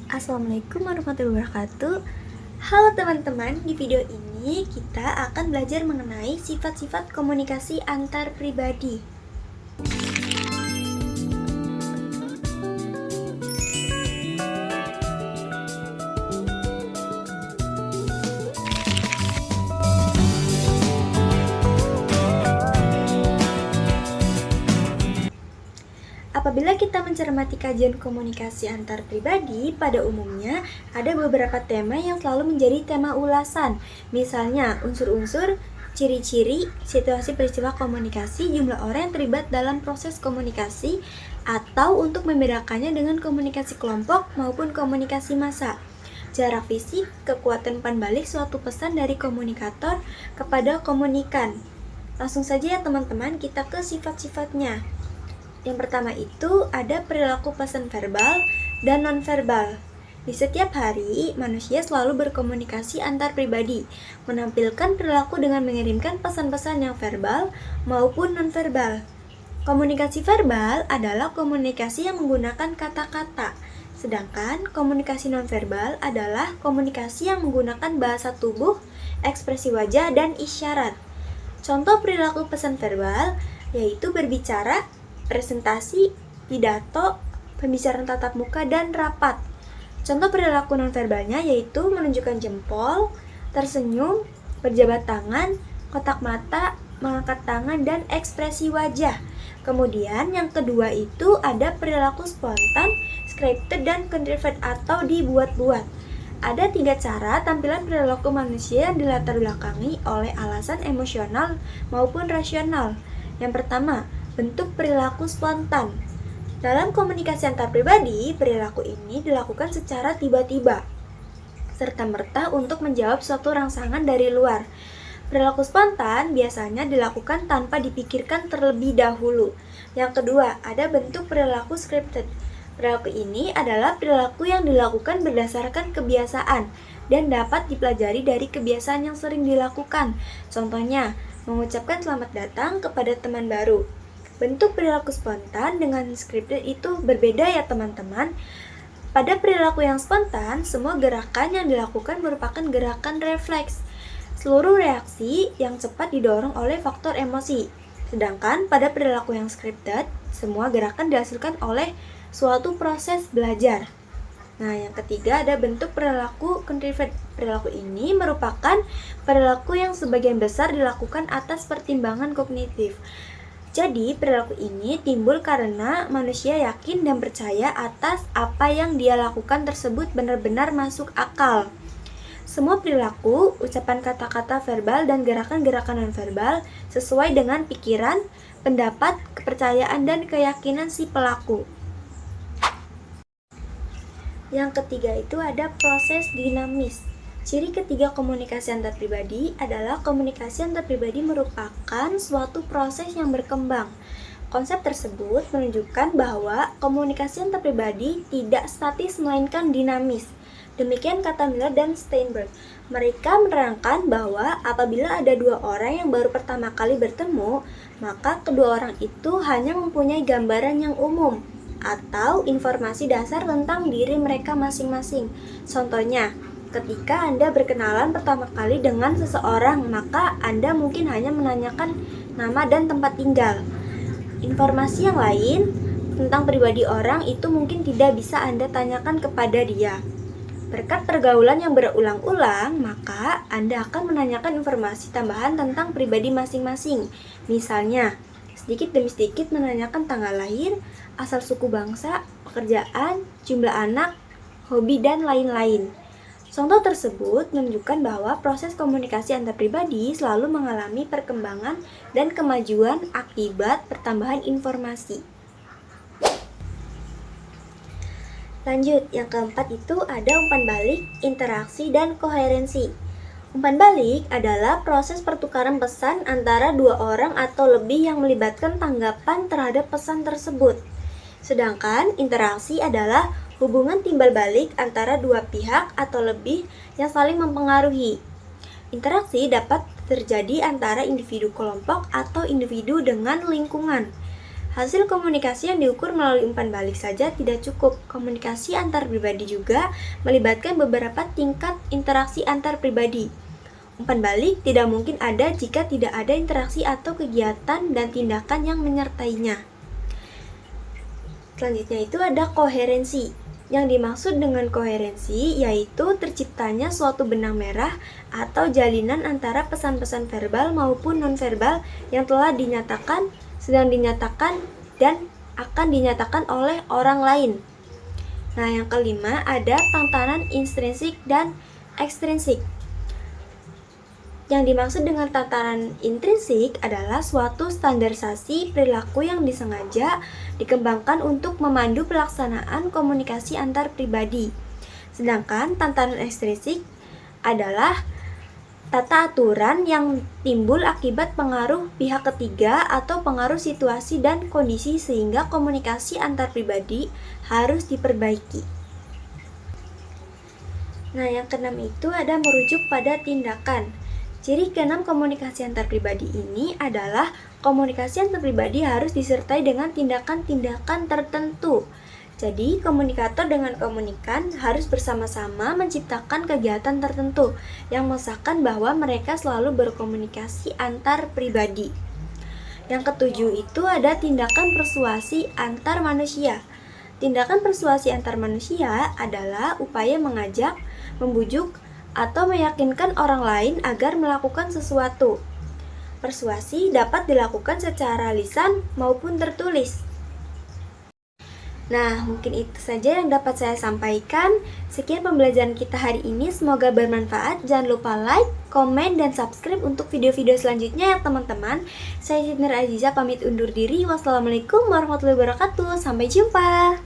Assalamualaikum warahmatullahi wabarakatuh. Halo teman-teman, di video ini kita akan belajar mengenai sifat-sifat komunikasi antar pribadi. Apabila kita mencermati kajian komunikasi antar pribadi, pada umumnya ada beberapa tema yang selalu menjadi tema ulasan. Misalnya, unsur-unsur, ciri-ciri, situasi peristiwa komunikasi, jumlah orang yang terlibat dalam proses komunikasi, atau untuk membedakannya dengan komunikasi kelompok maupun komunikasi massa. Jarak fisik, kekuatan umpan balik suatu pesan dari komunikator kepada komunikan. Langsung saja ya teman-teman, kita ke sifat-sifatnya. Yang pertama itu ada perilaku pesan verbal dan nonverbal. Di setiap hari, manusia selalu berkomunikasi antar pribadi, menampilkan perilaku dengan mengirimkan pesan-pesan yang verbal maupun nonverbal. Komunikasi verbal adalah komunikasi yang menggunakan kata-kata, sedangkan komunikasi nonverbal adalah komunikasi yang menggunakan bahasa tubuh, ekspresi wajah, dan isyarat. Contoh perilaku pesan verbal yaitu berbicara, presentasi, pidato, pembicaraan tatap muka, dan rapat. Contoh perilaku nonverbalnya yaitu menunjukkan jempol, tersenyum, berjabat tangan, kotak mata, mengangkat tangan, dan ekspresi wajah. Kemudian yang kedua itu ada perilaku spontan, scripted, dan contrived atau dibuat-buat. Ada 3 cara tampilan perilaku manusia yang dilatar belakangi oleh alasan emosional maupun rasional. Yang pertama, bentuk perilaku spontan. Dalam komunikasi antar pribadi, perilaku ini dilakukan secara tiba-tiba, serta-merta untuk menjawab suatu rangsangan dari luar. Perilaku spontan biasanya dilakukan tanpa dipikirkan terlebih dahulu. Yang kedua, ada bentuk perilaku scripted. Perilaku ini adalah perilaku yang dilakukan berdasarkan kebiasaan dan dapat dipelajari dari kebiasaan yang sering dilakukan. Contohnya, mengucapkan selamat datang kepada teman baru. Bentuk perilaku spontan dengan scripted itu berbeda ya teman-teman. Pada perilaku yang spontan, semua gerakan yang dilakukan merupakan gerakan refleks. Seluruh reaksi yang cepat didorong oleh faktor emosi. Sedangkan pada perilaku yang scripted, semua gerakan dihasilkan oleh suatu proses belajar. Nah, yang ketiga ada bentuk perilaku contrived. Perilaku ini merupakan perilaku yang sebagian besar dilakukan atas pertimbangan kognitif. Jadi, perilaku ini timbul karena manusia yakin dan percaya atas apa yang dia lakukan tersebut benar-benar masuk akal. Semua perilaku, ucapan kata-kata verbal, dan gerakan-gerakan nonverbal sesuai dengan pikiran, pendapat, kepercayaan, dan keyakinan si pelaku. Yang ketiga itu ada proses dinamis. Ciri ketiga komunikasi antar pribadi adalah komunikasi antar pribadi merupakan suatu proses yang berkembang. Konsep tersebut menunjukkan bahwa komunikasi antar pribadi tidak statis melainkan dinamis. Demikian kata Miller dan Steinberg. Mereka menerangkan bahwa apabila ada 2 orang yang baru pertama kali bertemu, maka kedua orang itu hanya mempunyai gambaran yang umum atau informasi dasar tentang diri mereka masing-masing. Contohnya, ketika Anda berkenalan pertama kali dengan seseorang, maka Anda mungkin hanya menanyakan nama dan tempat tinggal. Informasi yang lain tentang pribadi orang itu mungkin tidak bisa Anda tanyakan kepada dia. Berkat pergaulan yang berulang-ulang, maka Anda akan menanyakan informasi tambahan tentang pribadi masing-masing. Misalnya, sedikit demi sedikit menanyakan tanggal lahir, asal suku bangsa, pekerjaan, jumlah anak, hobi, dan lain-lain. Contoh tersebut menunjukkan bahwa proses komunikasi antar pribadi selalu mengalami perkembangan dan kemajuan akibat pertambahan informasi. Lanjut, yang keempat itu ada umpan balik, interaksi, dan koherensi. Umpan balik adalah proses pertukaran pesan antara 2 orang atau lebih yang melibatkan tanggapan terhadap pesan tersebut. Sedangkan interaksi adalah hubungan timbal balik antara 2 pihak atau lebih yang saling mempengaruhi. Interaksi dapat terjadi antara individu kelompok atau individu dengan lingkungan. Hasil komunikasi yang diukur melalui umpan balik saja tidak cukup. Komunikasi antar pribadi juga melibatkan beberapa tingkat interaksi antar pribadi. Umpan balik tidak mungkin ada jika tidak ada interaksi atau kegiatan dan tindakan yang menyertainya. Selanjutnya itu ada koherensi. Yang dimaksud dengan koherensi yaitu terciptanya suatu benang merah atau jalinan antara pesan-pesan verbal maupun nonverbal yang telah dinyatakan, sedang dinyatakan, dan akan dinyatakan oleh orang lain. Nah, yang kelima ada tatanan intrinsik dan ekstrinsik. Yang dimaksud dengan tatanan intrinsik adalah suatu standarisasi perilaku yang disengaja dikembangkan untuk memandu pelaksanaan komunikasi antar pribadi. Sedangkan tatanan ekstrinsik adalah tata aturan yang timbul akibat pengaruh pihak ketiga atau pengaruh situasi dan kondisi sehingga komunikasi antar pribadi harus diperbaiki. Nah, yang keenam itu ada merujuk pada tindakan. Ciri keenam komunikasi antar pribadi ini adalah komunikasi antar pribadi harus disertai dengan tindakan-tindakan tertentu. Jadi, komunikator dengan komunikan harus bersama-sama menciptakan kegiatan tertentu yang mengesahkan bahwa mereka selalu berkomunikasi antar pribadi. Yang ketujuh itu ada tindakan persuasi antar manusia. Tindakan persuasi antar manusia adalah upaya mengajak, membujuk, atau meyakinkan orang lain agar melakukan sesuatu. Persuasi dapat dilakukan secara lisan maupun tertulis. Nah, mungkin itu saja yang dapat saya sampaikan. Sekian pembelajaran kita hari ini, semoga bermanfaat. Jangan lupa like, komen, dan subscribe untuk video-video selanjutnya ya teman-teman. Saya Siti Nur Aziza pamit undur diri. Wassalamualaikum warahmatullahi wabarakatuh. Sampai jumpa.